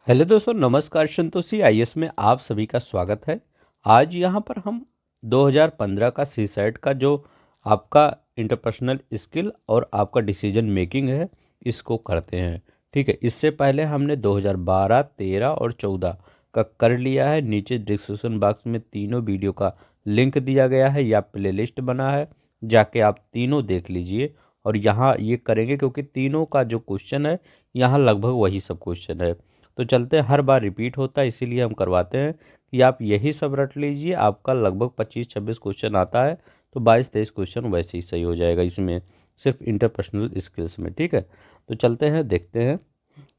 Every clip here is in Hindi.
हेलो दोस्तों, नमस्कार। संतोषी आईएएस में आप सभी का स्वागत है। आज यहाँ पर हम 2015 का सीसैट का जो आपका इंटरपर्सनल स्किल और आपका डिसीजन मेकिंग है, इसको करते हैं। ठीक है, इससे पहले हमने 2012, 13 और 14 का कर लिया है। नीचे डिस्क्रिप्शन बॉक्स में तीनों वीडियो का लिंक दिया गया है या प्लेलिस्ट बना है, जाके आप तीनों देख लीजिए। और यहाँ ये करेंगे क्योंकि तीनों का जो क्वेश्चन है, यहाँ लगभग वही सब क्वेश्चन है। तो चलते हैं, हर बार रिपीट होता है इसीलिए हम करवाते हैं कि आप यही सब रट लीजिए। आपका लगभग 25-26 क्वेश्चन आता है, तो 22-23 क्वेश्चन वैसे ही सही हो जाएगा इसमें, सिर्फ इंटरपर्सनल स्किल्स में। ठीक है, तो चलते हैं, देखते हैं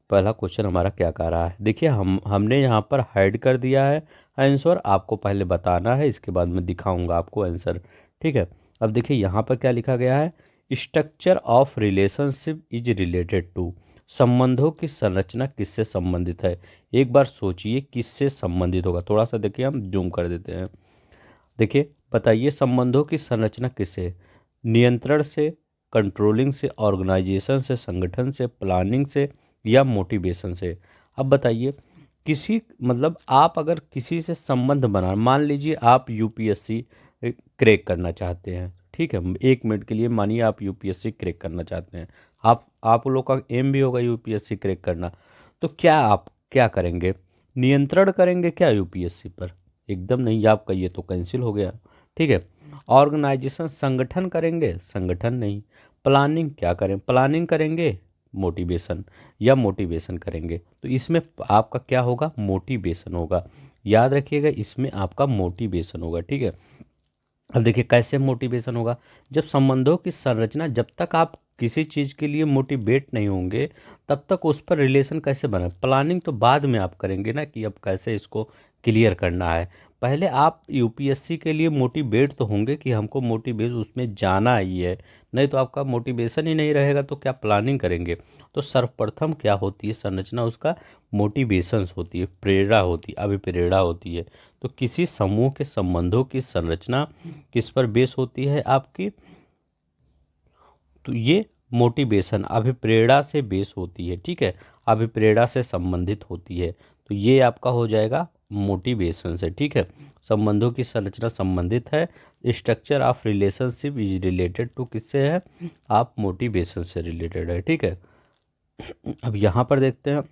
पहला क्वेश्चन हमारा क्या कह रहा है। देखिए, हमने यहाँ पर हाइड कर दिया है आंसर। आपको पहले बताना है, इसके बाद मैं दिखाऊंगा आपको आंसर। ठीक है, अब देखिए यहाँ पर क्या लिखा गया है। Structure of relationship is related to. संबंधों की संरचना किससे संबंधित है। एक बार सोचिए किससे संबंधित होगा। थोड़ा सा देखिए, हम जूम कर देते हैं। देखिए, बताइए संबंधों की संरचना किससे। नियंत्रण से, कंट्रोलिंग से, ऑर्गेनाइजेशन से, संगठन से, प्लानिंग से या मोटिवेशन से। अब बताइए, किसी मतलब आप अगर किसी से संबंध बना, मान लीजिए आप यूपीएससी क्रैक करना चाहते हैं। ठीक है, 1 मिनट के लिए मानिए आप यूपीएससी क्रैक करना चाहते हैं। आप लोग का एम भी होगा यूपीएससी क्रैक करना। तो क्या आप क्या करेंगे, नियंत्रण करेंगे क्या यूपीएससी पर? एकदम नहीं, आपका ये तो कैंसिल हो गया। ठीक है, ऑर्गेनाइजेशन संगठन करेंगे, संगठन नहीं। प्लानिंग क्या करें, प्लानिंग करेंगे। मोटिवेशन या मोटिवेशन करेंगे, तो इसमें आपका क्या होगा, मोटिवेशन होगा। याद रखिएगा, इसमें आपका मोटिवेशन होगा। ठीक है, अब देखिए कैसे मोटिवेशन होगा। जब संबंधों की संरचना, जब तक आप किसी चीज़ के लिए मोटिवेट नहीं होंगे, तब तक उस पर रिलेशन कैसे बना। प्लानिंग तो बाद में आप करेंगे ना, कि अब कैसे इसको क्लियर करना है। पहले आप यूपीएससी के लिए मोटिवेट तो होंगे कि हमको मोटिवेट उसमें जाना ही है। नहीं तो आपका मोटिवेशन ही नहीं रहेगा तो क्या प्लानिंग करेंगे। तो सर्वप्रथम क्या होती है संरचना, उसका मोटिवेशंस होती है, प्रेरणा होती है, अभिप्रेरणा होती है। तो किसी समूह के संबंधों की संरचना किस पर बेस होती है आपकी, तो ये मोटिवेशन, अभिप्रेरणा से बेस होती है। ठीक है, अभिप्रेरणा से संबंधित होती है। तो ये आपका हो जाएगा मोटिवेशन से। ठीक है, संबंधों की संरचना संबंधित है। Structure of relationship is related to, किससे है, आप मोटिवेशन से रिलेटेड है। ठीक है, अब यहाँ पर देखते हैं,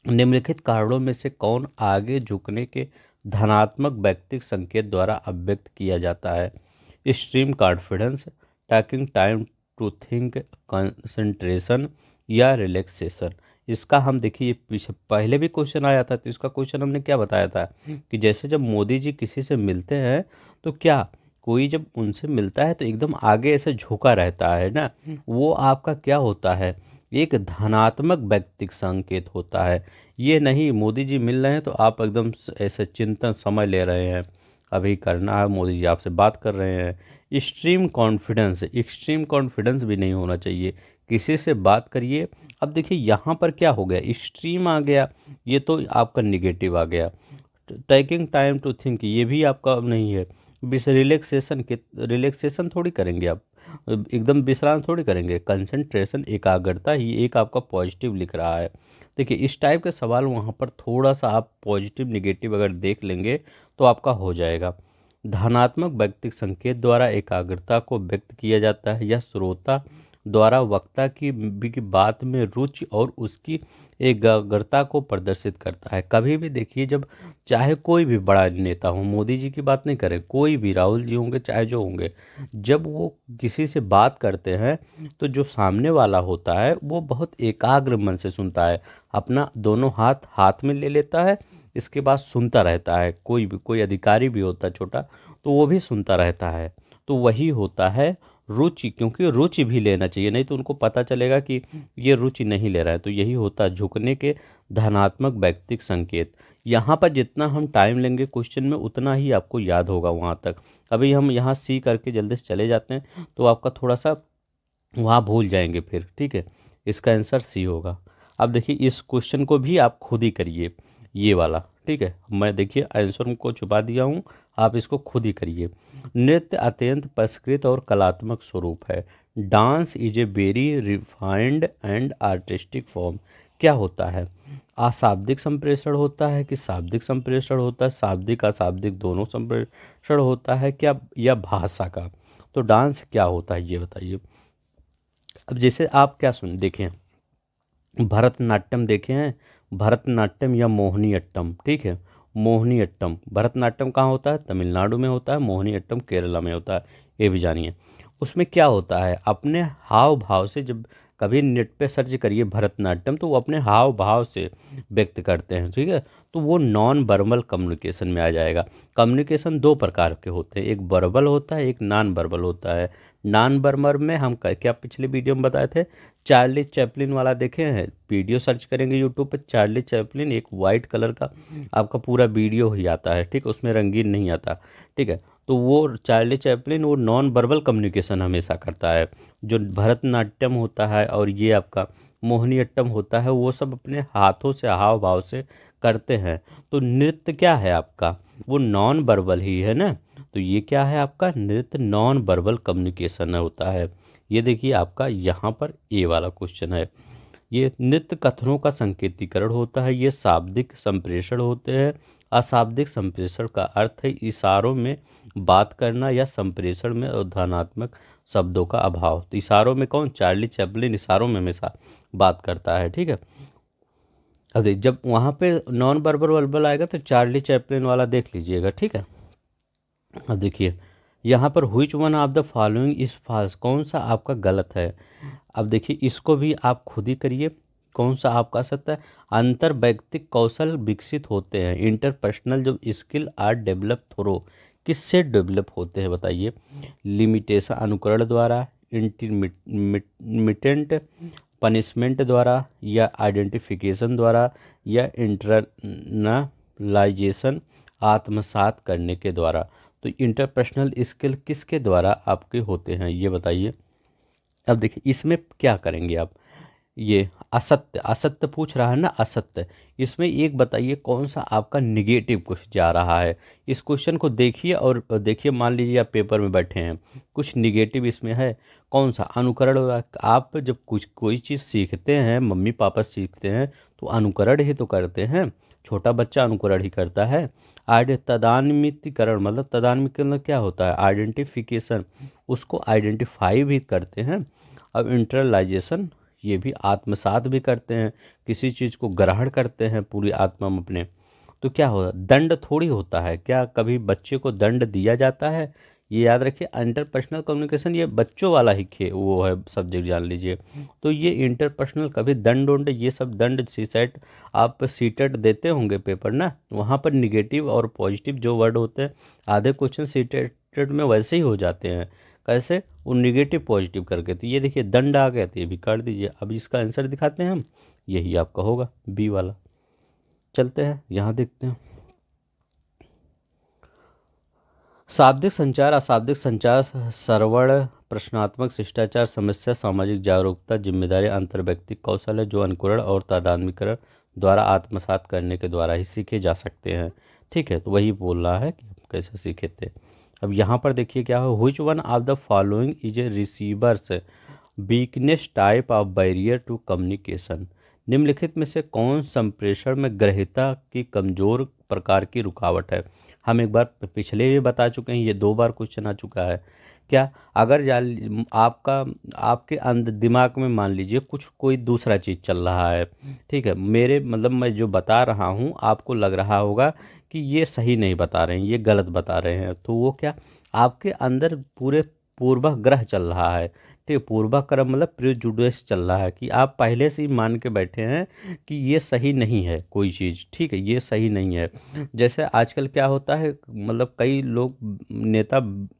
निम्नलिखित कारणों में से कौन आगे झुकने के धनात्मक व्यक्तिक संकेत द्वारा अभिव्यक्त किया जाता है। Extreme confidence, taking time to think, concentration या रिलैक्सेशन। इसका हम देखिए, पीछे पहले भी क्वेश्चन आया था, तो इसका क्वेश्चन हमने क्या बताया था कि जैसे जब मोदी जी किसी से मिलते हैं, तो क्या कोई जब उनसे मिलता है तो एकदम आगे ऐसे झुका रहता है ना, वो आपका क्या होता है, एक धनात्मक व्यक्तिक संकेत होता है। ये नहीं मोदी जी मिल रहे हैं तो आप एकदम ऐसे चिंतन समय ले रहे हैं, अभी करना है, मोदी जी आपसे बात कर रहे हैं। एक्सट्रीम कॉन्फिडेंस, एक्सट्रीम कॉन्फिडेंस भी नहीं होना चाहिए, किसी से बात करिए। अब देखिए यहाँ पर क्या हो गया, एक्सट्रीम आ गया, ये तो आपका निगेटिव आ गया। टेकिंग टाइम टू थिंक, ये भी आपका नहीं है। रिलैक्सेशन के, रिलैक्सेशन थोड़ी करेंगे आप, एकदम विश्राम थोड़ी करेंगे। कंसंट्रेशन, एकाग्रता, ही एक आपका पॉजिटिव लिख रहा है। देखिए इस टाइप के सवाल वहाँ पर थोड़ा सा आप पॉजिटिव निगेटिव अगर देख लेंगे तो आपका हो जाएगा। धनात्मक व्यक्तिक संकेत द्वारा एकाग्रता को व्यक्त किया जाता है, या श्रोता द्वारा वक्ता की बात में रुचि और उसकी एकाग्रता को प्रदर्शित करता है। कभी भी देखिए, जब चाहे कोई भी बड़ा नेता हो, मोदी जी की बात नहीं करें, कोई भी, राहुल जी होंगे चाहे जो होंगे, जब वो किसी से बात करते हैं तो जो सामने वाला होता है वो बहुत एकाग्र मन से सुनता है। अपना दोनों हाथ हाथ में ले लेता है, इसके बाद सुनता रहता है। कोई भी, कोई अधिकारी भी होता है छोटा, तो वो भी सुनता रहता है। तो वही होता है रुचि, क्योंकि रुचि भी लेना चाहिए, नहीं तो उनको पता चलेगा कि ये रुचि नहीं ले रहा है। तो यही होता है झुकने के धनात्मक व्यक्तिक संकेत। यहाँ पर जितना हम टाइम लेंगे क्वेश्चन में, उतना ही आपको याद होगा वहाँ तक। अभी हम यहाँ सी करके जल्दी से चले जाते हैं तो आपका थोड़ा सा वहाँ भूल जाएंगे फिर। ठीक है, इसका आंसर सी होगा। अब देखिए इस क्वेश्चन को भी आप खुद ही करिए, ये वाला। ठीक है, मैं देखिए आंसर को छुपा दिया हूँ, आप इसको खुद ही करिए। नृत्य अत्यंत परिष्कृत और कलात्मक स्वरूप है। Dance is a very refined and artistic form. क्या होता है, अशाब्दिक संप्रेषण होता है कि शाब्दिक संप्रेषण होता है, शाब्दिक अशाब्दिक दोनों संप्रेषण होता है क्या, या भाषा का। तो डांस क्या होता है ये बताइए। अब जैसे आप क्या सुन देखें, भरतनाट्यम देखे हैं, भरतनाट्यम या मोहिनी अट्टम, ठीक है। मोहिनी अट्टम, भरतनाट्यम कहाँ होता है, तमिलनाडु में होता है, मोहिनी अट्टम केरला में होता है, ये भी जानिए। उसमें क्या होता है, अपने हाव भाव से, जब कभी नेट पे सर्च करिए भरतनाट्यम तो वो अपने हाव भाव से व्यक्त करते हैं, ठीक है। तो वो नॉन वर्बल कम्युनिकेशन में आ जाएगा। कम्युनिकेशन दो प्रकार के होते हैं, एक वर्बल होता है, एक नॉन वर्बल होता है। नॉन वर्बल में हम क्या पिछले वीडियो में बताए थे, चार्ली चैपलिन वाला देखे हैं, वीडियो सर्च करेंगे यूट्यूब पे चार्ली चैपलिन, एक वाइट कलर का आपका पूरा वीडियो ही आता है, ठीक, उसमें रंगीन नहीं आता, ठीक है। तो वो चार्ली चैपलिन वो नॉन वर्बल कम्युनिकेशन हमेशा करता है। जो भरतनाट्यम होता है और ये आपका मोहिनीअट्टम होता है वो सब अपने हाथों से हाव भाव से करते हैं। तो नृत्य क्या है आपका, वो नॉन वर्बल ही है ना। तो ये क्या है आपका, नृत्य नॉन वर्बल कम्युनिकेशन होता है। ये देखिए आपका यहाँ पर ए वाला क्वेश्चन है। ये नृत्य कथनों का संकेतीकरण होता है, ये शाब्दिक संप्रेषण होते हैं। अशाब्दिक संप्रेषण का अर्थ है इशारों में बात करना या संप्रेषण में अवधारणात्मक शब्दों का अभाव। तो इशारों में कौन, चार्ली चैपलिन इशारों में हमेशा बात करता है, ठीक है। अब जब वहाँ पे नॉन वर्बल वर्बल आएगा तो चार्ली चैपलिन वाला देख लीजिएगा, ठीक है। अब देखिए यहाँ पर which one of the following is false, कौन सा आपका गलत है। अब देखिए इसको भी आप खुद ही करिए, कौन सा आपका सत्य है। अंतर व्यक्तिक कौशल विकसित होते हैं, इंटरपर्सनल जो स्किल आर डेवलप थ्रो, किससे डेवलप होते हैं बताइए। लिमिटेशन अनुकरण द्वारा, इंटरमिटेंट पनिशमेंट द्वारा, या आइडेंटिफिकेशन द्वारा, या इंटरनलाइजेशन आत्मसात करने के द्वारा। तो इंटरपर्सनल स्किल किसके द्वारा आपके होते हैं ये बताइए। अब देखिए इसमें क्या करेंगे आप, ये असत्य, असत्य पूछ रहा है ना, असत्य। इसमें एक बताइए कौन सा आपका निगेटिव कुछ जा रहा है। इस क्वेश्चन को देखिए और देखिए, मान लीजिए आप पेपर में बैठे हैं, कुछ निगेटिव इसमें है, कौन सा अनुकरण होगा। आप जब कुछ कोई चीज़ सीखते हैं, मम्मी पापा सीखते हैं तो अनुकरण ही तो करते हैं, छोटा बच्चा अनुकरण ही करता है। तदान्वितीकरण मतलब, तदान्वितीकरण क्या होता है, आइडेंटिफिकेशन, उसको आइडेंटिफाई भी करते हैं। अब इंटरलाइजेशन, ये भी आत्मसात भी करते हैं, किसी चीज़ को ग्रहण करते हैं पूरी आत्मा में अपने। तो क्या होता, दंड थोड़ी होता है, क्या कभी बच्चे को दंड दिया जाता है। ये याद रखिए, इंटरपर्सनल कम्युनिकेशन ये बच्चों वाला ही वो है सब्जेक्ट, जान लीजिए। तो ये इंटरपर्सनल कभी दंड उंड ये सब दंड, सी सेट आप सीटेट देते होंगे पेपर ना, वहाँ पर निगेटिव और पॉजिटिव जो वर्ड होते हैं, आधे क्वेश्चन सीटेट में वैसे ही हो जाते हैं। कैसे, वो निगेटिव पॉजिटिव करके। तो ये देखिए दंड आ गया तो ये भी काट दीजिए। अब इसका आंसर दिखाते हैं हम, यही आपका होगा बी वाला। चलते हैं यहाँ देखते हैं, शाब्दिक संचार, अशाब्दिक संचार, श्रवण, प्रश्नात्मक, शिष्टाचार, समस्या, सामाजिक जागरूकता, जिम्मेदारी, अंतर्व्यक्तिक कौशल है जो अनुकरण और तादात्म्यकरण द्वारा आत्मसात करने के द्वारा ही सीखे जा सकते हैं, ठीक है। तो वही बोल रहा है कि कैसे सीखे थे। अब यहाँ पर देखिए क्या हो, which one of the following is a receiver's weakness type of barrier to communication. निम्नलिखित में से कौन संप्रेषण में ग्रहीता की कमजोर प्रकार की रुकावट है। हम एक बार पिछले भी बता चुके हैं, ये 2 बार क्वेश्चन आ चुका है। क्या, अगर आपका आपके अंदर दिमाग में मान लीजिए कुछ कोई दूसरा चीज़ चल रहा है, ठीक है, मेरे मतलब मैं जो बता रहा हूँ आपको लग रहा होगा कि ये सही नहीं बता रहे हैं, ये गलत बता रहे हैं। तो वो क्या, आपके अंदर पूरे पूर्वाग्रह चल रहा है, ठीक है। पूर्वाग्रह मतलब प्रेजुडिस चल रहा है कि आप पहले से ही मान के बैठे हैं कि ये सही नहीं है कोई चीज़, ठीक है, ये सही नहीं है। जैसे आजकल क्या होता है, मतलब कई लोग नेता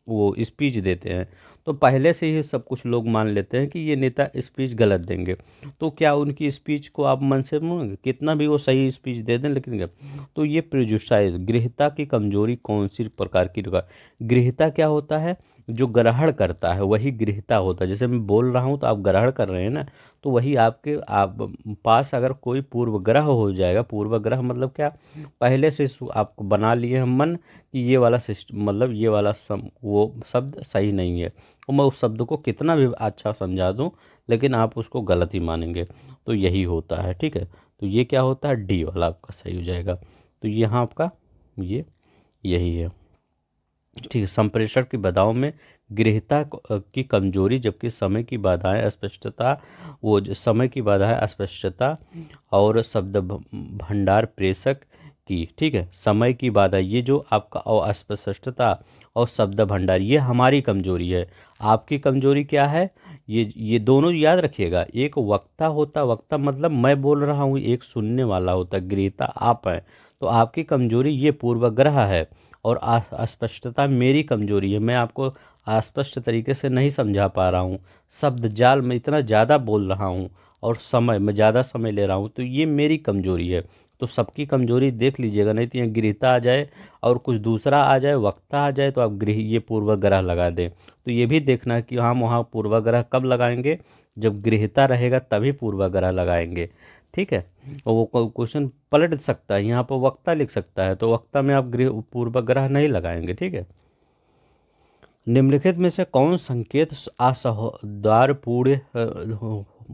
वो स्पीच देते हैं तो पहले से ही सब कुछ लोग मान लेते हैं कि ये नेता स्पीच गलत देंगे। तो क्या उनकी स्पीच को आप मन से मानेंगे, कितना भी वो सही स्पीच दे दें लेकिन गलत। तो ये प्रेजुडिस, गृहीता की कमजोरी कौन सी प्रकार की गृहीता क्या होता है, जो ग्रहण करता है वही गृहीता होता है। जैसे मैं बोल रहा हूँ तो आप ग्रहण कर रहे हैं ना, तो वही आपके आप पास अगर कोई पूर्वग्रह हो जाएगा, पूर्वग्रह मतलब क्या, पहले से आपको बना लिए हम मन कि ये वाला सिस्टम मतलब ये वाला वो शब्द सही नहीं है, और मैं उस शब्द को कितना भी अच्छा समझा दूँ लेकिन आप उसको गलत ही मानेंगे। तो यही होता है, ठीक है। तो ये क्या होता है, डी वाला आपका सही हो जाएगा। तो यहाँ आपका ये यही है। ठीक है, संप्रेषण की बाधाओं में गृहीता की कमजोरी, जबकि समय की बाधाएं अस्पष्टता, समय की बाधाएं अस्पष्टता और शब्द भंडार प्रेषक की। ठीक है, समय की बाधा ये जो आपका और अस्पष्टता और शब्द भंडार ये हमारी कमजोरी है। आपकी कमजोरी क्या है, ये दोनों याद रखिएगा। एक वक्ता होता, वक्ता मतलब मैं बोल रहा हूँ, एक सुनने वाला होता, गृहीता आप हैं। तो आपकी कमजोरी ये पूर्वाग्रह है और अस्पष्टता मेरी कमजोरी है। मैं आपको अस्पष्ट तरीके से नहीं समझा पा रहा हूँ, शब्द जाल में इतना ज़्यादा बोल रहा हूँ और समय मैं ज़्यादा समय ले रहा हूँ, तो ये मेरी कमजोरी है। तो सबकी कमजोरी देख लीजिएगा, नहीं तो यहाँ गृहीता आ जाए और कुछ दूसरा आ जाए, वक्ता आ जाए, तो आप गृह ये पूर्वाग्रह लगा दें। तो ये भी देखना है कि हम वहाँ पूर्वाग्रह कब लगाएंगे, जब गृहीता रहेगा तभी पूर्वाग्रह लगाएंगे। ठीक है, और वो क्वेश्चन पलट सकता है, यहाँ पर वक्ता लिख सकता है, तो वक्ता में आप गृह पूर्वाग्रह नहीं लगाएंगे। ठीक है, निम्नलिखित में से कौन संकेत असौहार्दपूर्ण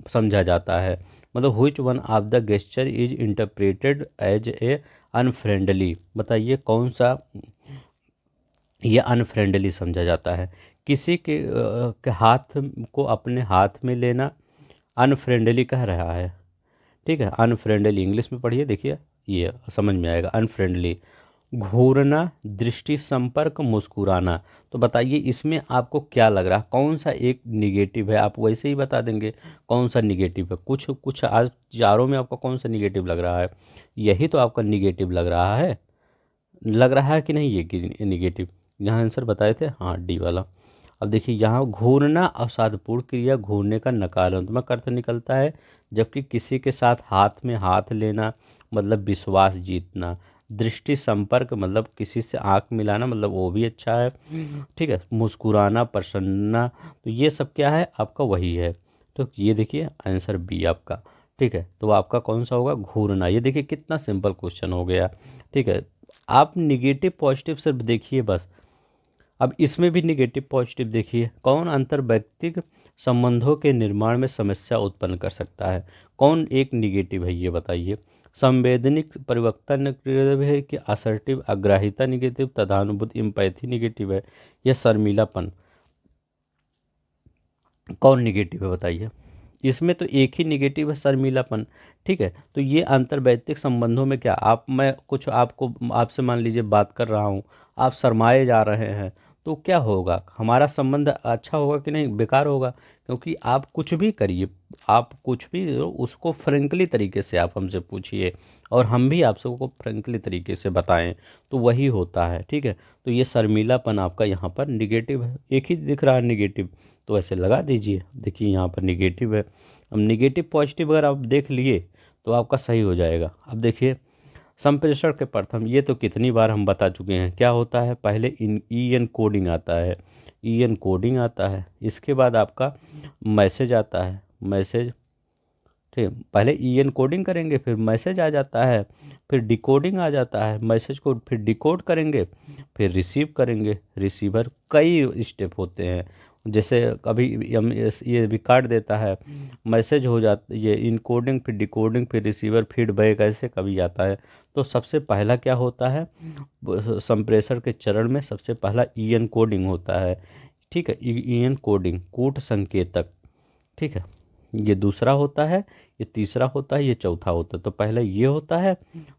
समझा जाता है, मतलब which one of the gesture is interpreted as a unfriendly, बताइए कौन सा ये अनफ्रेंडली समझा जाता है। किसी के हाथ को अपने हाथ में लेना अनफ्रेंडली कह रहा है। ठीक है, अनफ्रेंडली इंग्लिश में पढ़िए, देखिए ये समझ में आएगा। अनफ्रेंडली, घूरना, दृष्टि संपर्क, मुस्कुराना। तो बताइए इसमें आपको क्या लग रहा है, कौन सा एक निगेटिव है, आप वैसे ही बता देंगे कौन सा निगेटिव है। कुछ कुछ आज चारों में आपको कौन सा निगेटिव लग रहा है, यही तो आपका निगेटिव लग रहा है कि नहीं, ये कि निगेटिव। यहाँ आंसर बताए थे, हाँ डी वाला। अब देखिए यहाँ घूरना असाधुपूर्ण क्रिया, घूरने का नकारात्मक अर्थ निकलता है, जबकि किसी के साथ हाथ में हाथ लेना मतलब विश्वास जीतना, दृष्टि संपर्क मतलब किसी से आंख मिलाना, मतलब वो भी अच्छा है। ठीक है, मुस्कुराना, प्रसन्ना, तो ये सब क्या है आपका वही है। तो ये देखिए आंसर बी आपका। ठीक है, तो आपका कौन सा होगा, घूरना। ये देखिए कितना सिंपल क्वेश्चन हो गया। ठीक है, आप निगेटिव पॉजिटिव सिर्फ देखिए बस। अब इसमें भी निगेटिव पॉजिटिव देखिए, कौन अंतर वैयक्तिक संबंधों के निर्माण में समस्या उत्पन्न कर सकता है, कौन एक निगेटिव है ये बताइए। संवेदनिक परिवर्तन नेगेटिव है कि असर्टिव अग्राहिता निगेटिव, तदानुभूति इम्पैथी निगेटिव है, या शर्मीलापन, कौन निगेटिव है बताइए। इसमें तो एक ही निगेटिव है, शर्मीलापन। ठीक है, तो ये अंतर्वैयक्तिक संबंधों में क्या, आप मैं कुछ आपको आपसे मान लीजिए बात कर रहा हूँ, आप शर्माए जा रहे हैं, तो क्या होगा, हमारा संबंध अच्छा होगा कि नहीं, बेकार होगा। क्योंकि आप कुछ भी करिए, आप कुछ भी उसको फ्रेंकली तरीके से आप हमसे पूछिए और हम भी आप सबको फ्रेंकली तरीके से बताएं, तो वही होता है। ठीक है, तो ये शर्मीलापन आपका यहाँ पर निगेटिव है, एक ही दिख रहा है निगेटिव, तो ऐसे लगा दीजिए। देखिए यहाँ पर निगेटिव है। अब निगेटिव पॉजिटिव अगर आप देख लिए तो आपका सही हो जाएगा। अब देखिए संप्रेषण के प्रथम, ये तो कितनी बार हम बता चुके हैं, क्या होता है, पहले ई एन कोडिंग आता है, ई एन कोडिंग आता है, इसके बाद आपका मैसेज आता है, मैसेज। ठीक है, पहले ई एन कोडिंग करेंगे, फिर मैसेज आ जाता है, फिर डिकोडिंग आ जाता है, मैसेज को फिर डिकोड करेंगे, फिर रिसीव करेंगे, रिसीवर। कई स्टेप होते हैं, जैसे कभी हम ये भी काट देता है, मैसेज हो जाता, ये इनकोडिंग फिर डिकोडिंग फिर रिसीवर फीडबैक, ऐसे कभी आता है। तो सबसे पहला क्या होता है, संप्रेषण के चरण में सबसे पहला ई एन कोडिंग होता है। ठीक है, ई एन कोडिंग कूट संकेतक। ठीक है, ये दूसरा होता है, ये तीसरा होता है, ये चौथा होता है। तो पहले ये होता है,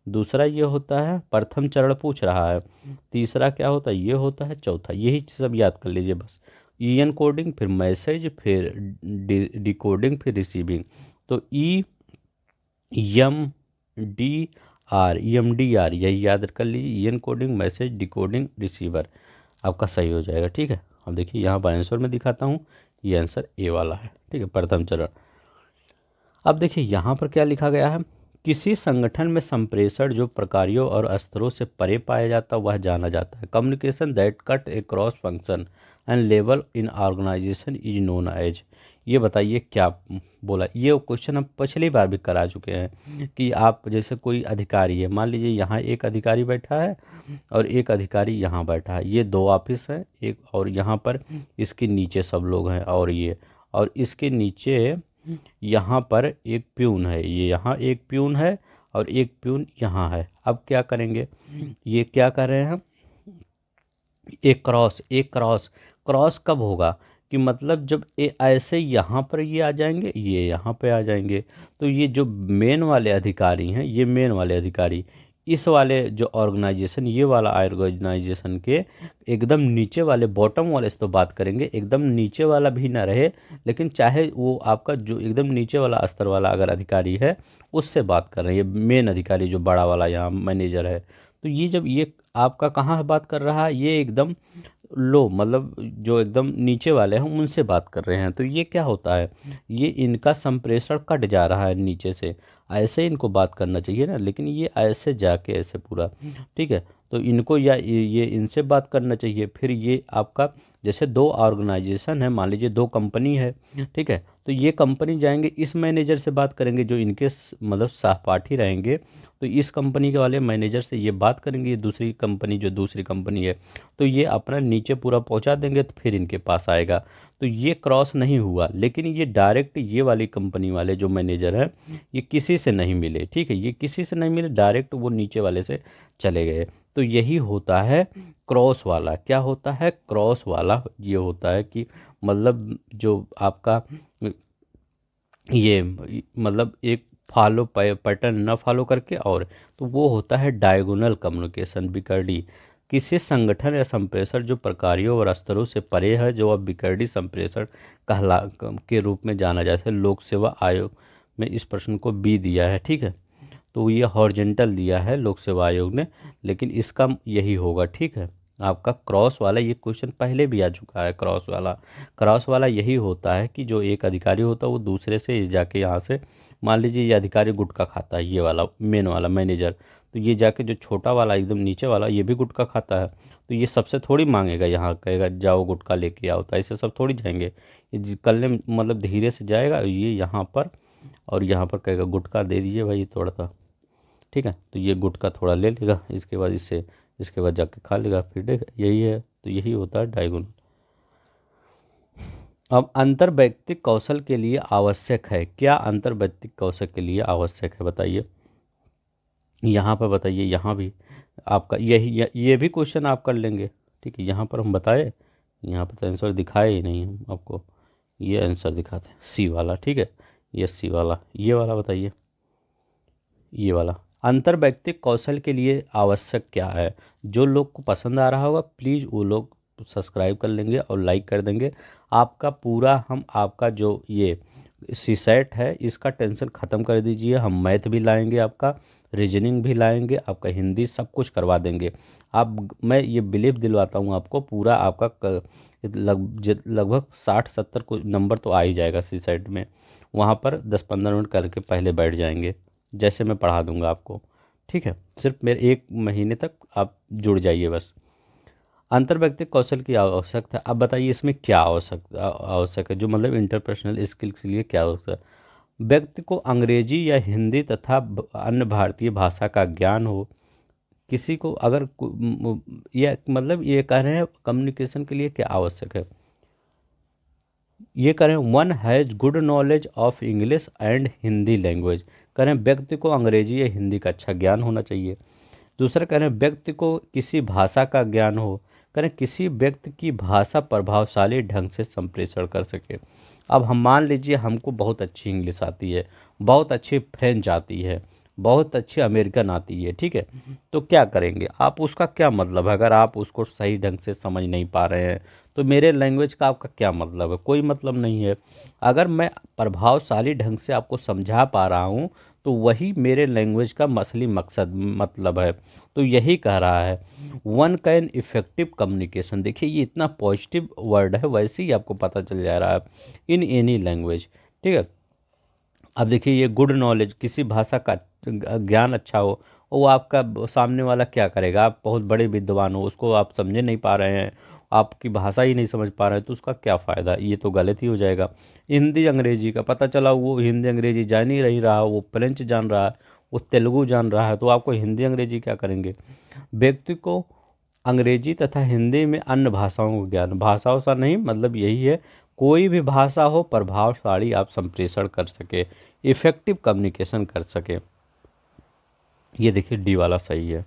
दूसरा ये होता है, प्रथम चरण पूछ रहा है, तीसरा क्या होता है, ये होता है, चौथा, यही सब याद कर लीजिए बस। ई एन कोडिंग, फिर मैसेज, फिर डिकोडिंग, फिर रिसीविंग। तो E M D R, E M D R, यही याद कर लीजिए, encoding, message, decoding, receiver, आपका सही हो जाएगा। ठीक है, अब देखिए यहाँ पर आंसर में दिखाता हूँ, ये आंसर ए वाला है। ठीक है, प्रथम चरण। अब देखिए यहाँ पर क्या लिखा गया है, किसी संगठन में संप्रेषण जो प्रकारों और स्तरों से परे पाया जाता है वह जाना जाता है। Communication that cut across function and level in organization is known as. ये बताइए क्या बोला, ये क्वेश्चन हम पिछली बार भी करा चुके हैं कि आप जैसे कोई अधिकारी है, मान लीजिए यहाँ एक अधिकारी बैठा है और एक अधिकारी यहाँ बैठा है, ये दो ऑफिस है एक, और यहाँ पर इसके नीचे सब लोग हैं, और ये और इसके नीचे यहाँ पर एक प्यून है, ये यहाँ एक प्यून है और एक प्यून यहाँ है। अब क्या करेंगे, ये क्या कर रहे हैं हम, एक क्रॉस। क्रॉस कब होगा कि मतलब जब ये ऐसे यहाँ पर ये आ जाएंगे, ये यहाँ पे आ जाएंगे, तो ये जो मेन वाले अधिकारी हैं, ये मेन वाले अधिकारी इस वाले जो ऑर्गेनाइजेशन, ये वाला ऑर्गेनाइजेशन के एकदम नीचे वाले बॉटम वाले से तो बात करेंगे, एकदम नीचे वाला भी ना रहे, लेकिन चाहे वो आपका जो एकदम नीचे वाला स्तर वाला अगर अधिकारी है उससे बात कर रहे हैं, ये मेन अधिकारी जो बड़ा वाला यहाँ मैनेजर है। तो ये जब ये आपका कहाँ बात कर रहा है, ये एकदम लो मतलब जो एकदम नीचे वाले हैं उनसे बात कर रहे हैं। तो ये क्या होता है, ये इनका संप्रेषण कट जा रहा है नीचे से, ऐसे इनको बात करना चाहिए ना, लेकिन ये ऐसे जाके ऐसे पूरा, ठीक है। तो इनको या ये इनसे बात करना चाहिए। फिर ये आपका जैसे दो ऑर्गेनाइजेशन है, मान लीजिए दो कंपनी है, ठीक है, तो ये कंपनी जाएंगे इस मैनेजर से बात करेंगे जो इनके मतलब सहपाठी रहेंगे, तो इस कंपनी के वाले मैनेजर से ये बात करेंगे, ये दूसरी कंपनी जो दूसरी कंपनी है, तो ये अपना नीचे पूरा पहुंचा देंगे तो फिर इनके पास आएगा। तो ये क्रॉस नहीं हुआ, लेकिन ये डायरेक्ट ये वाली कंपनी वाले जो मैनेजर हैं ये किसी से नहीं मिले, ठीक है, ये किसी से नहीं मिले, डायरेक्ट वो नीचे वाले से चले गए। तो यही होता है क्रॉस वाला। क्या होता है क्रॉस वाला, ये होता है कि मतलब जो आपका ये मतलब एक फॉलो पैटर्न ना फॉलो करके, और तो वो होता है डायगोनल कम्युनिकेशन, विकर्डी। किसी संगठन या संप्रेषण जो प्रकारों और स्तरों से परे है, जो अब विकर्डी संप्रेषण कहला के रूप में जाना जाता है। लोक सेवा आयोग में इस प्रश्न को बी दिया है, ठीक है, तो ये हॉरिजेंटल दिया है लोक सेवा आयोग ने, लेकिन इसका यही होगा, ठीक है। आपका क्रॉस वाला ये क्वेश्चन पहले भी आ चुका है। क्रॉस वाला यही होता है कि जो एक अधिकारी होता है वो दूसरे से जाके यहाँ से, मान लीजिए ये अधिकारी गुटखा खाता है, ये वाला मेन वाला मैनेजर, तो ये जाके जो छोटा वाला एकदम नीचे वाला ये भी गुटखा खाता है, तो ये सबसे थोड़ी मांगेगा, यहाँ कहेगा जाओ गुटखा लेके आओ, तो ऐसे सब थोड़ी जाएंगे। ये करने मतलब धीरे से जाएगा, ये यहाँ पर और यहाँ पर कहेगा गुटखा दे दीजिए भाई थोड़ा सा, ठीक है, तो ये गुटखा थोड़ा ले लेगा, इसके बाद इससे इसके बाद जाके खा लेगा, फिर देगा, यही है। तो यही होता है डायगोनल। अब अंतर व्यक्तिक कौशल के लिए आवश्यक है, क्या अंतर व्यक्तिक कौशल के लिए आवश्यक है बताइए, यहाँ पर बताइए, यहाँ भी आपका यही ये भी क्वेश्चन आप कर लेंगे, ठीक है। यहाँ पर हम बताए, यहाँ पर तो आंसर दिखाए ही नहीं हम आपको, ये आंसर दिखाते हैं सी वाला, ठीक है, ये सी वाला, ये वाला बताइए, ये वाला अंतर व्यक्तिक कौशल के लिए आवश्यक क्या है। जो लोग को पसंद आ रहा होगा प्लीज़ वो लोग सब्सक्राइब कर लेंगे और लाइक कर देंगे। आपका पूरा हम आपका जो ये सीसेट है इसका टेंशन ख़त्म कर दीजिए, हम मैथ भी लाएंगे, आपका रीजनिंग भी लाएंगे, आपका हिंदी सब कुछ करवा देंगे। आप मैं ये बिलीव दिलवाता हूँ आपको, पूरा आपका लगभग 60-70 को नंबर तो आ ही जाएगा सीसेट में। वहाँ पर 10-15 मिनट करके पहले बैठ जाएंगे, जैसे मैं पढ़ा दूंगा आपको, ठीक है। सिर्फ मेरे 1 महीने तक आप जुड़ जाइए बस। अंतर्व्यक्तिक कौशल की आवश्यकता, अब बताइए इसमें क्या आवश्यक है, जो मतलब इंटरपर्सनल स्किल्स के लिए क्या आवश्यक है। व्यक्ति को अंग्रेजी या हिंदी तथा अन्य भारतीय भाषा का ज्ञान हो। किसी को अगर ये मतलब ये कह रहे हैं कम्युनिकेशन के लिए क्या आवश्यक है, ये करें one has good knowledge of English and Hindi language, करें व्यक्ति को अंग्रेजी या हिंदी का अच्छा ज्ञान होना चाहिए। दूसरा करें व्यक्ति को किसी भाषा का ज्ञान हो, करें किसी व्यक्ति की भाषा प्रभावशाली ढंग से संप्रेषण कर सके। अब हम मान लीजिए हमको बहुत अच्छी इंग्लिश आती है, बहुत अच्छी फ्रेंच आती है, बहुत अच्छी अमेरिकन आती है, ठीक है, तो क्या करेंगे आप, उसका क्या मतलब है, अगर आप उसको सही ढंग से समझ नहीं पा रहे हैं तो मेरे लैंग्वेज का आपका क्या मतलब है, कोई मतलब नहीं है। अगर मैं प्रभावशाली ढंग से आपको समझा पा रहा हूँ तो वही मेरे लैंग्वेज का असली मकसद मतलब है। तो यही कह रहा है वन कैन इफेक्टिव कम्युनिकेशन, देखिए ये इतना पॉजिटिव वर्ड है, वैसे ही आपको पता चल जा रहा है इन एनी लैंग्वेज, ठीक है। अब देखिए ये गुड नॉलेज, किसी भाषा का ज्ञान अच्छा हो, वो आपका सामने वाला क्या करेगा, आप बहुत बड़े विद्वान हो, उसको आप समझे नहीं पा रहे हैं, आपकी भाषा ही नहीं समझ पा रहे हैं, तो उसका क्या फ़ायदा, ये तो गलत ही हो जाएगा। हिंदी अंग्रेजी का पता चला वो हिंदी अंग्रेजी जान ही नहीं रहा, वो फ्रेंच जान रहा है, वो तेलुगु जान रहा है, तो आपको हिंदी अंग्रेजी क्या करेंगे। व्यक्ति को अंग्रेजी तथा हिंदी में अन्य भाषाओं का ज्ञान, भाषाओं सा नहीं मतलब यही है, कोई भी भाषा हो प्रभावशाली आप संप्रेषण कर सके, इफेक्टिव कम्युनिकेशन कर सके। ये देखिए डी वाला सही है।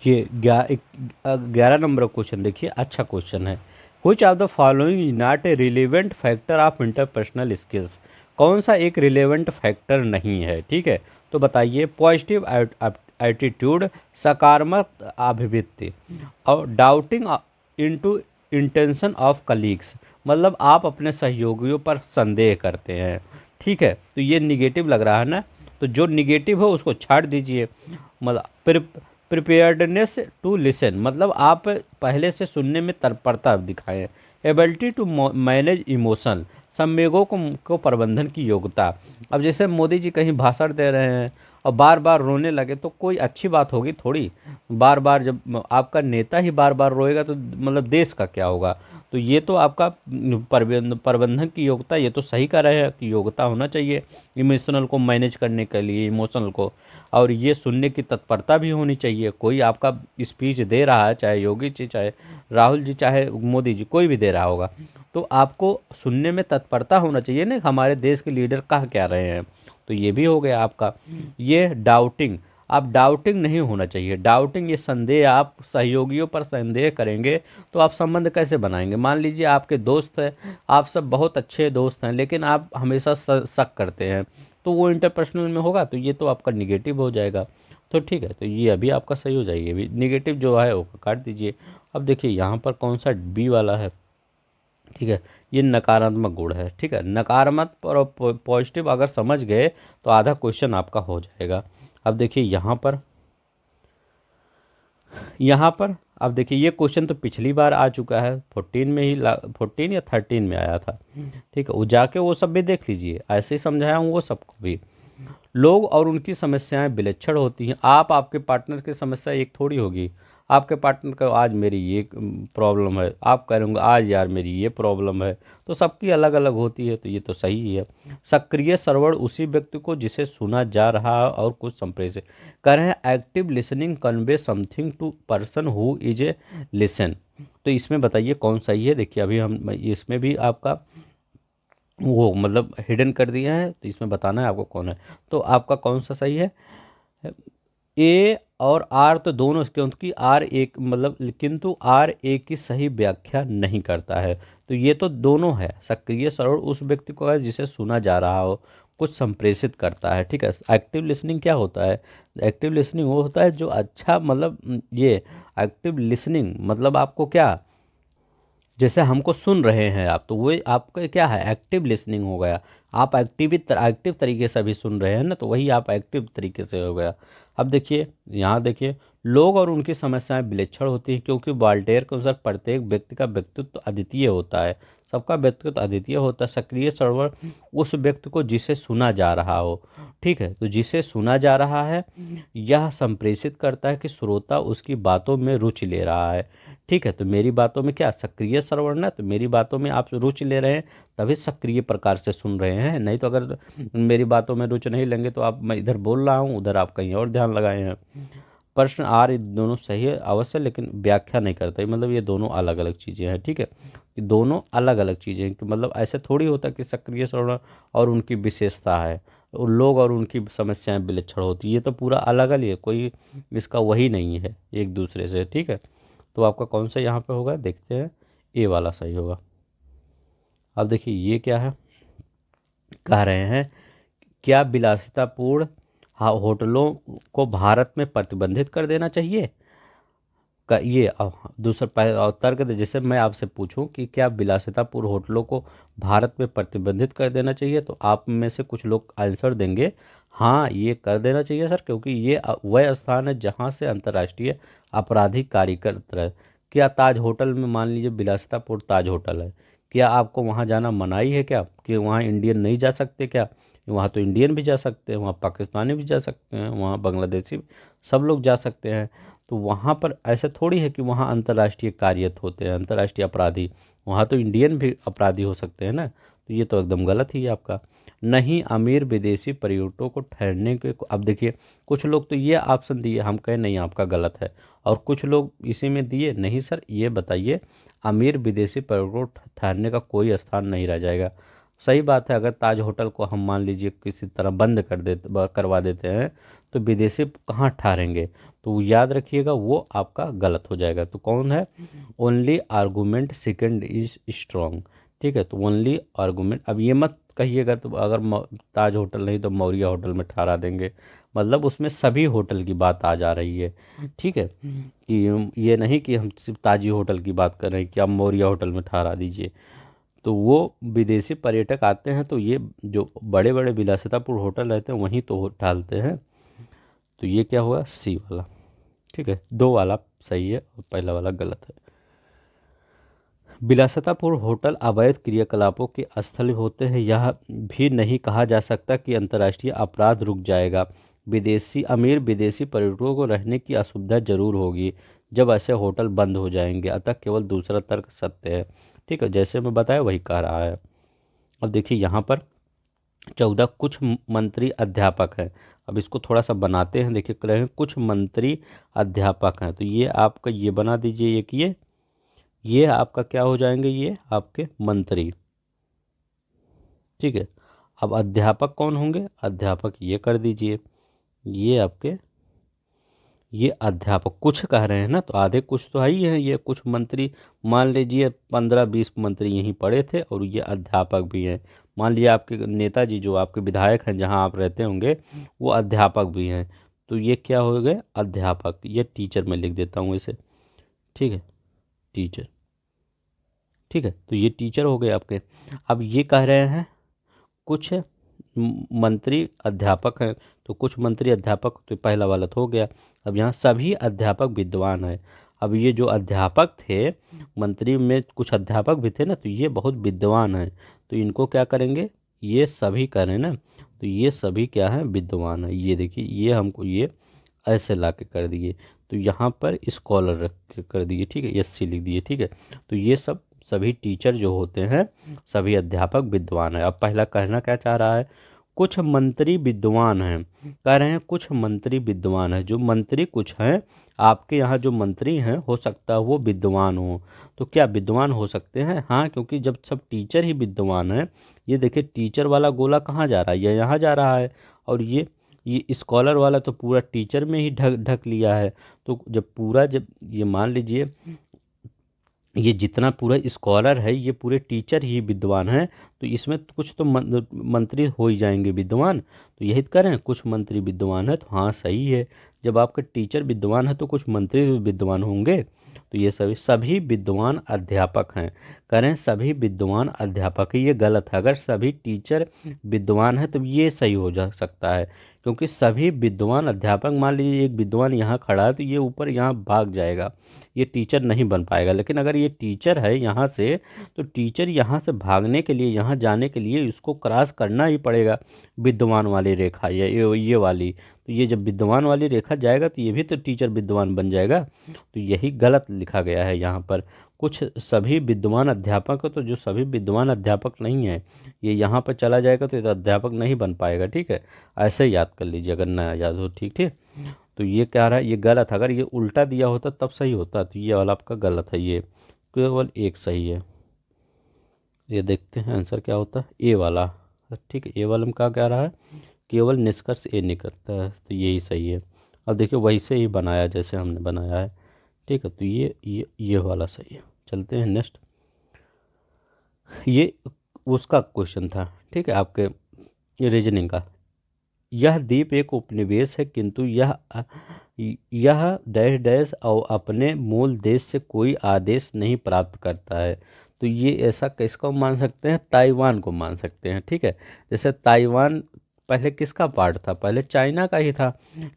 ये 11 नंबर क्वेश्चन देखिए, अच्छा क्वेश्चन है। Which of the following is not a relevant factor of interpersonal skills. कौन सा एक रिलेवेंट फैक्टर नहीं है, ठीक है। तो बताइए, पॉजिटिव एटीट्यूड, सकारात्मक अभिव्यक्ति, और doubting into intention of colleagues, मतलब आप अपने सहयोगियों पर संदेह करते हैं, ठीक है। तो ये निगेटिव लग रहा है ना, तो जो निगेटिव हो उसको छाड़ दीजिए। मतलब प्रिपेयर्डनेस टू लिसन, मतलब आप पहले से सुनने में तत्परता दिखाएं। एबिलिटी टू मैनेज इमोशन, संवेगों को प्रबंधन की योग्यता। अब जैसे मोदी जी कहीं भाषण दे रहे हैं और बार बार रोने लगे तो कोई अच्छी बात होगी थोड़ी। बार बार जब आपका नेता ही बार बार रोएगा तो मतलब देश का क्या होगा। तो ये तो आपका प्रबंधन की योग्यता, ये तो सही कर रहे हैं कि योग्यता होना चाहिए इमोशनल को मैनेज करने के लिए, इमोशनल को। और ये सुनने की तत्परता भी होनी चाहिए। कोई आपका स्पीच दे रहा है, चाहे योगी जी, चाहे राहुल जी, चाहे मोदी जी, कोई भी दे रहा होगा, तो आपको सुनने में तत्परता होना चाहिए ना, हमारे देश के लीडर कह क्या रहे हैं। तो ये भी हो गया आपका। ये डाउटिंग, आप डाउटिंग नहीं होना चाहिए। डाउटिंग, ये संदेह, आप सहयोगियों पर संदेह करेंगे तो आप संबंध कैसे बनाएंगे। मान लीजिए आपके दोस्त हैं, आप सब बहुत अच्छे दोस्त हैं, लेकिन आप हमेशा शक करते हैं, तो वो इंटरपर्सनल में होगा, तो ये तो आपका निगेटिव हो जाएगा। तो ठीक है, तो ये अभी आपका सही हो जाएगी। अभी निगेटिव जो है वो काट दीजिए। अब देखिए यहाँ पर कौन सा बी वाला है, ठीक है। ये नकारात्मक गुण है, ठीक है। नकारात्मक और पॉजिटिव अगर समझ गए तो आधा क्वेश्चन आपका हो जाएगा। अब देखिए यहाँ पर अब देखिए, ये क्वेश्चन तो पिछली बार आ चुका है, 14 में ही 14 या 13 में आया था, ठीक है। वो जाके वो सब भी देख लीजिए, ऐसे ही समझाया हूँ वो सबको भी। लोग और उनकी समस्याएं विलक्षण होती हैं। आप आपके पार्टनर की समस्या एक थोड़ी होगी। आपके पार्टनर का आज मेरी ये प्रॉब्लम है, आप कहेंगे आज यार मेरी ये प्रॉब्लम है, तो सबकी अलग अलग होती है। तो ये तो सही ही है। सक्रिय श्रवण उसी व्यक्ति को जिसे सुना जा रहा है और कुछ संप्रेषित कर रहे हैं। Active listening convey something to person who is a listen. तो इसमें बताइए कौन सही है। देखिए अभी हम इसमें भी आपका वो मतलब हिडन कर दिया है, तो इसमें बताना है आपको कौन है। तो आपका कौन सा सही है, ए और आर तो दोनों, क्योंकि आर एक मतलब, किंतु आर ए की सही व्याख्या नहीं करता है। तो ये तो दोनों है। सक्रिय श्रवण उस व्यक्ति को है जिसे सुना जा रहा हो, कुछ संप्रेषित करता है, ठीक है। एक्टिव लिसनिंग क्या होता है, एक्टिव लिसनिंग वो होता है जो अच्छा मतलब ये एक्टिव लिसनिंग मतलब आपको क्या, जैसे हमको सुन रहे हैं आप, तो वो आपका क्या है, एक्टिव लिसनिंग हो गया। आप एक्टिव तरीके से भी सुन रहे हैं ना, तो वही आप एक्टिव तरीके से हो गया। अब देखिए यहाँ देखिए, लोग और उनकी समस्याएं विलक्षण होती हैं, क्योंकि वाल्टेयर के अनुसार प्रत्येक व्यक्ति का व्यक्तित्व अद्वितीय होता है। सबका व्यक्तित्व अद्वितीय होता है। सक्रिय श्रवण उस व्यक्ति को जिसे सुना जा रहा हो, ठीक है। तो जिसे सुना जा रहा है यह संप्रेषित करता है कि श्रोता उसकी बातों में रुचि ले रहा है, ठीक है। तो मेरी बातों में क्या सक्रिय श्रवण है, तो मेरी बातों में आप रुचि ले रहे हैं तभी सक्रिय प्रकार से सुन रहे हैं। नहीं तो अगर मेरी बातों में रुचि नहीं लेंगे तो आप, मैं इधर बोल रहा हूँ उधर आप कहीं और ध्यान लगाए हैं। प्रश्न आर, ये दोनों सही है अवश्य, लेकिन व्याख्या नहीं करता, मतलब ये दोनों अलग अलग चीज़ें हैं, ठीक है। ये दोनों अलग अलग चीज़ें हैं कि मतलब ऐसे थोड़ी होता कि सक्रिय श्रवण और उनकी विशेषता है, लोग और उनकी समस्याएं विलक्षण होती, ये तो पूरा अलग अलग है, कोई इसका वही नहीं है एक दूसरे से, ठीक है। तो आपका कौन सा यहाँ पे होगा, देखते हैं। ए वाला सही होगा। अब देखिए ये क्या है, कह रहे हैं क्या विलासितापूर्ण होटलों को भारत में प्रतिबंधित कर देना चाहिए। का ये दूसरा तर्क दे, जैसे मैं आपसे पूछूं कि क्या विलासितापूर्ण होटलों को भारत में प्रतिबंधित कर देना चाहिए, तो आप में से कुछ लोग आंसर देंगे हाँ ये कर देना चाहिए सर, क्योंकि ये वह स्थान है जहाँ से अंतर्राष्ट्रीय आपराधिक कार्य करते हैं। क्या ताज होटल में, मान लीजिए विलासितापूर्ण ताज होटल है, क्या आपको वहाँ जाना मनाही है क्या, कि वहाँ इंडियन नहीं जा सकते क्या। वहाँ तो इंडियन भी जा सकते हैं, वहाँ पाकिस्तानी भी जा सकते हैं, वहाँ बांग्लादेशी भी, सब लोग जा सकते हैं। तो वहाँ पर ऐसे थोड़ी है कि वहाँ अंतर्राष्ट्रीय कार्यत होते हैं, अंतर्राष्ट्रीय अपराधी, वहाँ तो इंडियन भी अपराधी हो सकते हैं ना। तो ये तो एकदम गलत ही है आपका। नहीं अमीर विदेशी पर्यटकों को ठहरने के, अब देखिए कुछ लोग तो ये ऑप्शन दिए, हम कहें नहीं आपका गलत है, और कुछ लोग इसी में दिए नहीं सर ये बताइए अमीर विदेशी पर्यटकों को ठहरने का कोई स्थान नहीं रह जाएगा। सही बात है, अगर ताज होटल को हम मान लीजिए किसी तरह बंद करवा देते हैं तो विदेशी कहाँ ठहरेंगे, तो याद रखिएगा वो आपका गलत हो जाएगा। तो कौन है, only argument second is strong. ठीक है, तो ओनली आर्गूमेंट, अब ये मत कहिएगा तो अगर ताज होटल नहीं तो मौर्य होटल में ठहरा देंगे, मतलब उसमें सभी होटल की बात आ जा रही है। ठीक है, कि ये नहीं कि हम सिर्फ ताजी होटल की बात कर रहे हैं कि आप मौर्य होटल में ठहरा दीजिए। तो वो विदेशी पर्यटक आते हैं तो ये जो बड़े बड़े विलासितापूर्ण होटल रहते हैं वहीं तो डालते हैं। तो ये क्या हुआ, सी वाला। ठीक है, दो वाला सही है और पहला वाला गलत है। विलासितापूर्ण होटल अवैध क्रियाकलापों के स्थल होते हैं, यह भी नहीं कहा जा सकता कि अंतर्राष्ट्रीय अपराध रुक जाएगा। अमीर विदेशी पर्यटकों को रहने की असुविधा जरूर होगी जब ऐसे होटल बंद हो जाएंगे, अतः केवल दूसरा तर्क सत्य है। ठीक है, जैसे मैं बताया वही कह रहा है। अब देखिए यहाँ पर 14 कुछ मंत्री अध्यापक हैं। अब इसको थोड़ा सा बनाते हैं, देखिए कह रहे हैं कुछ मंत्री अध्यापक हैं, तो ये आपका ये बना दीजिए एक ये आपका क्या हो जाएंगे, ये आपके मंत्री। ठीक है, अब अध्यापक कौन होंगे, अध्यापक ये कर दीजिए, ये आपके ये अध्यापक कुछ कह रहे हैं ना, तो आधे कुछ तो है ही है, ये कुछ मंत्री मान लीजिए 15-20 मंत्री यहीं पड़े थे और ये अध्यापक भी हैं। मान लीजिए आपके नेताजी जो आपके विधायक हैं जहां आप रहते होंगे वो अध्यापक भी हैं, तो ये क्या हो गए, अध्यापक। ये टीचर में लिख देता हूँ इसे। ठीक है, टीचर। ठीक है, तो ये टीचर हो गए आपके। अब ये कह रहे हैं कुछ मंत्री अध्यापक हैं, तो कुछ मंत्री अध्यापक तो पहला वाला तो हो गया। अब यहाँ सभी अध्यापक विद्वान हैं। अब ये जो अध्यापक थे मंत्री में कुछ अध्यापक भी थे ना, तो ये बहुत विद्वान हैं, तो इनको क्या करेंगे, ये सभी करें ना, तो ये सभी क्या है, विद्वान है। ये देखिए ये हमको ये ऐसे ला के कर दिए, तो यहाँ पर स्कॉलर रख के कर दिए। ठीक है, एससी लिख दिए। ठीक है, तो ये सब सभी टीचर जो होते हैं सभी अध्यापक विद्वान है। अब पहला कहना क्या चाह रहा है, कुछ मंत्री विद्वान हैं, कह रहे हैं कुछ मंत्री विद्वान हैं, जो मंत्री कुछ हैं आपके यहाँ जो मंत्री हैं हो सकता है वो विद्वान हो। तो क्या विद्वान हो सकते हैं, हाँ, क्योंकि जब सब टीचर ही विद्वान हैं, ये देखिए टीचर वाला गोला कहाँ जा रहा है, ये यहाँ जा रहा है, और ये स्कॉलर वाला तो पूरा टीचर में ही ढक ढक लिया है। तो जब ये मान लीजिए ये जितना पूरा स्कॉलर है ये पूरे टीचर ही विद्वान हैं, तो इसमें तो कुछ तो मंत्री हो ही जाएंगे विद्वान। तो यही तो करें कुछ मंत्री विद्वान है, तो हाँ सही है, जब आपके टीचर विद्वान है तो कुछ मंत्री भी विद्वान होंगे। तो ये सभी सभी विद्वान अध्यापक हैं, करें सभी विद्वान अध्यापक है, ये गलत है। अगर सभी टीचर विद्वान है तो ये सही हो जा सकता है, क्योंकि सभी विद्वान अध्यापक, मान लीजिए एक विद्वान यहाँ खड़ा है तो ये ऊपर यहाँ भाग जाएगा, ये टीचर नहीं बन पाएगा। लेकिन अगर ये टीचर है यहाँ से, तो टीचर यहाँ से भागने के लिए, यहाँ जाने के लिए इसको क्रॉस करना ही पड़ेगा विद्वान वाली रेखा, ये वाली। तो ये जब विद्वान वाली रेखा जाएगा तो ये भी तो टीचर विद्वान बन जाएगा। तो यही गलत लिखा गया है यहाँ पर, कुछ सभी विद्वान अध्यापक है, तो जो सभी विद्वान अध्यापक नहीं है ये यहाँ पर चला जाएगा तो ये तो अध्यापक नहीं बन पाएगा। ठीक है, ऐसे याद कर लीजिए अगर नया याद हो। ठीक ठीक, तो ये क्या रहा है, ये गलत है। अगर ये उल्टा दिया होता तब सही होता, तो ये वाला आपका गलत है, ये केवल एक सही है। ये देखते हैं आंसर क्या होता है, ए वाला। ठीक है, ए वाला में क्या कह रहा है, केवल निष्कर्ष ए निकलता है, तो यही सही है। अब देखिए वैसे ही बनाया जैसे हमने बनाया है। ठीक है, तो ये वाला सही है। चलते हैं नेक्स्ट, ये उसका क्वेश्चन था। ठीक है, आपके रीजनिंग का, यह द्वीप एक उपनिवेश है किंतु यह डैश डैश और अपने मूल देश से कोई आदेश नहीं प्राप्त करता है। तो ये ऐसा किसको मान सकते हैं, ताइवान को मान सकते हैं। ठीक है, जैसे ताइवान पहले किसका पार्ट था, पहले चाइना का ही था,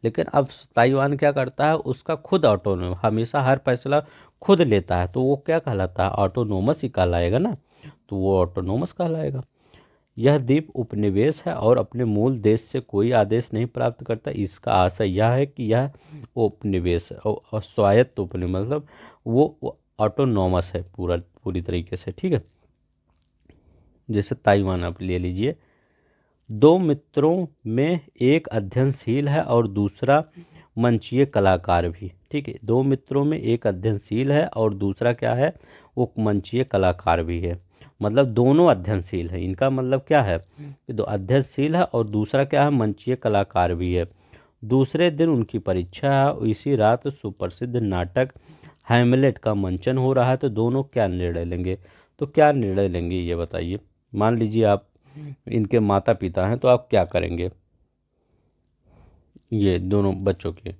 लेकिन अब ताइवान क्या करता है, उसका खुद ऑटोनोम, हमेशा हर फैसला खुद लेता है, तो वो क्या कहलाता है, ऑटोनोमस ही कहलाएगा ना, तो वो ऑटोनोमस कहलाएगा। यह द्वीप उपनिवेश है और अपने मूल देश से कोई आदेश नहीं प्राप्त करता, इसका आशय यह है कि यह उपनिवेश है और स्वायत्त उपनिवेश, मतलब वो ऑटोनोमस है पूरी तरीके से। ठीक है, जैसे ताइवान आप ले लीजिए। दो मित्रों में एक अध्ययनशील है और दूसरा मंचीय कलाकार भी। ठीक है, दो मित्रों में एक अध्ययनशील है और दूसरा क्या है, वो मंचीय कलाकार भी है। मतलब दोनों अध्ययनशील है, इनका मतलब क्या है कि दो अध्ययनशील है और दूसरा क्या है, मंचीय कलाकार भी है। दूसरे दिन उनकी परीक्षा है। इसी रात सुप्रसिद्ध नाटक हैमलेट का मंचन हो रहा है। तो दोनों क्या निर्णय लेंगे, तो क्या निर्णय लेंगे ये बताइए। मान लीजिए आप इनके माता पिता हैं, तो आप क्या करेंगे, ये दोनों बच्चों के,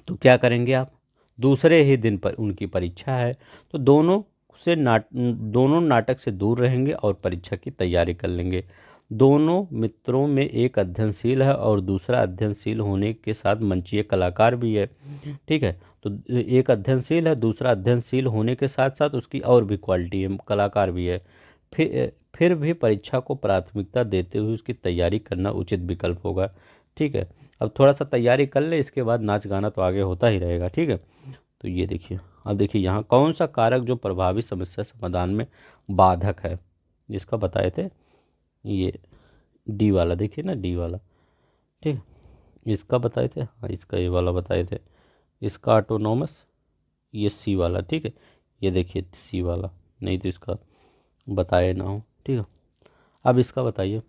तो क्या करेंगे आप। दूसरे ही दिन पर उनकी परीक्षा है, तो दोनों नाटक से दूर रहेंगे और परीक्षा की तैयारी कर लेंगे। दोनों मित्रों में एक अध्ययनशील है और दूसरा अध्ययनशील होने के साथ मंचीय कलाकार भी है। ठीक है, तो एक अध्ययनशील है, दूसरा अध्ययनशील होने के साथ साथ उसकी और भी क्वालिटी है, कलाकार भी है। फिर भी परीक्षा को प्राथमिकता देते हुए उसकी तैयारी करना उचित विकल्प होगा। ठीक है, अब थोड़ा सा तैयारी कर ले, इसके बाद नाच गाना तो आगे होता ही रहेगा। ठीक है, तो ये देखिए, अब देखिए यहाँ कौन सा कारक जो प्रभावी समस्या समाधान में बाधक है, जिसका बताए थे, ये डी वाला देखिए ना, डी वाला। ठीक है, इसका बताए थे, हाँ इसका ये वाला बताए थे, इसका ऑटोनॉमस, ये सी वाला। ठीक है, ये देखिए सी वाला, नहीं तो इसका बताए ना हो। ठीक है, अब इसका बताइए,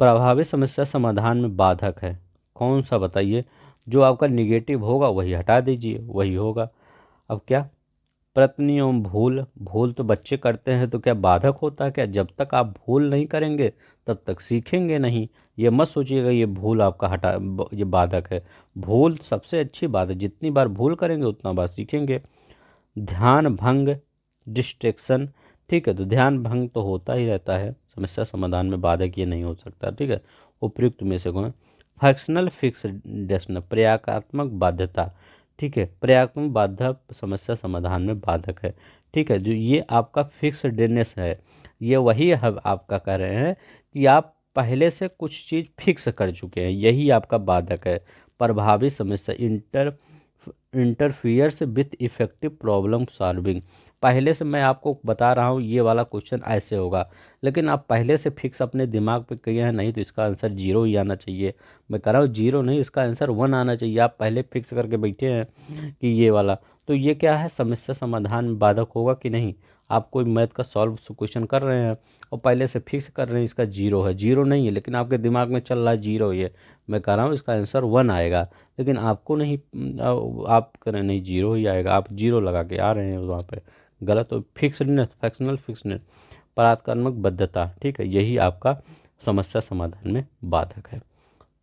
प्रभावी समस्या समाधान में बाधक है कौन सा बताइए। जो आपका निगेटिव होगा वही हटा दीजिए, वही होगा। अब क्या, प्रयत्न एवं भूल, भूल तो बच्चे करते हैं, तो क्या बाधक होता है क्या। जब तक आप भूल नहीं करेंगे तब तक सीखेंगे नहीं। ये मत सोचिएगा ये भूल आपका ये बाधक है। भूल सबसे अच्छी बात है, जितनी बार भूल करेंगे उतना बार सीखेंगे। ध्यान भंग, डिस्ट्रैक्शन। ठीक है, तो ध्यान भंग तो होता ही रहता है, समस्या समाधान में बाधक ये नहीं हो सकता। ठीक है, उपयुक्त में से कौन, फंक्शनल फिक्सडनेस, प्रयागात्मक बाध्यता। ठीक है, प्रयागात्मक बाधा समस्या समाधान में बाधक है। ठीक है, जो ये आपका फिक्सडनेस है, ये वही हम आपका कह रहे हैं कि आप पहले से कुछ चीज़ फिक्स कर चुके हैं, यही आपका बाधक है। प्रभावी समस्या interferes with effective problem solving. पहले से मैं आपको बता रहा हूँ ये वाला क्वेश्चन ऐसे होगा, लेकिन आप पहले से फिक्स अपने दिमाग पे किए हैं, नहीं तो इसका आंसर 0 ही आना चाहिए। मैं कह रहा हूँ 0 नहीं, इसका आंसर 1 आना चाहिए। आप पहले फिक्स करके बैठे हैं कि ये वाला, तो ये क्या है, समस्या समाधान में बाधक होगा कि नहीं। आप कोई मैथ का सॉल्व क्वेश्चन कर रहे हैं और पहले से फिक्स कर रहे हैं इसका 0 है, 0 नहीं है, लेकिन आपके दिमाग में चल रहा है 0 ये। मैं कह रहा हूँ इसका आंसर 1 आएगा, लेकिन आपको नहीं, आप कह रहे हैं नहीं 0 ही आएगा, आप 0 लगा के आ रहे हैं वहाँ पे, गलत हो। फिक्सडनेस, फंक्शनल फिक्सडनेस, परात्मक बद्धता। ठीक है, यही आपका समस्या समाधान में बाधक है।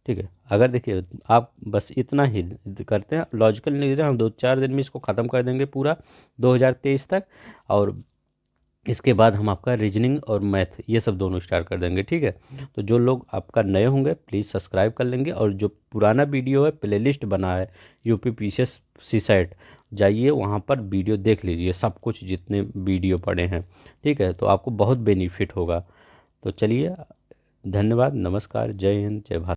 ठीक है, अगर देखिए आप बस इतना ही करते हैं, लॉजिकल नहीं हम 2-4 दिन में इसको ख़त्म कर देंगे पूरा 2023 तक, और इसके बाद हम आपका रीजनिंग और मैथ ये सब दोनों स्टार्ट कर देंगे। ठीक है, तो जो लोग आपका नए होंगे प्लीज़ सब्सक्राइब कर लेंगे, और जो पुराना वीडियो है प्लेलिस्ट बना है यूपी पीसीएस सीसाइट, जाइए वहाँ पर वीडियो देख लीजिए, सब कुछ जितने वीडियो पड़े हैं। ठीक है, तो आपको बहुत बेनिफिट होगा। तो चलिए, धन्यवाद, नमस्कार, जय हिंद, जय भारत।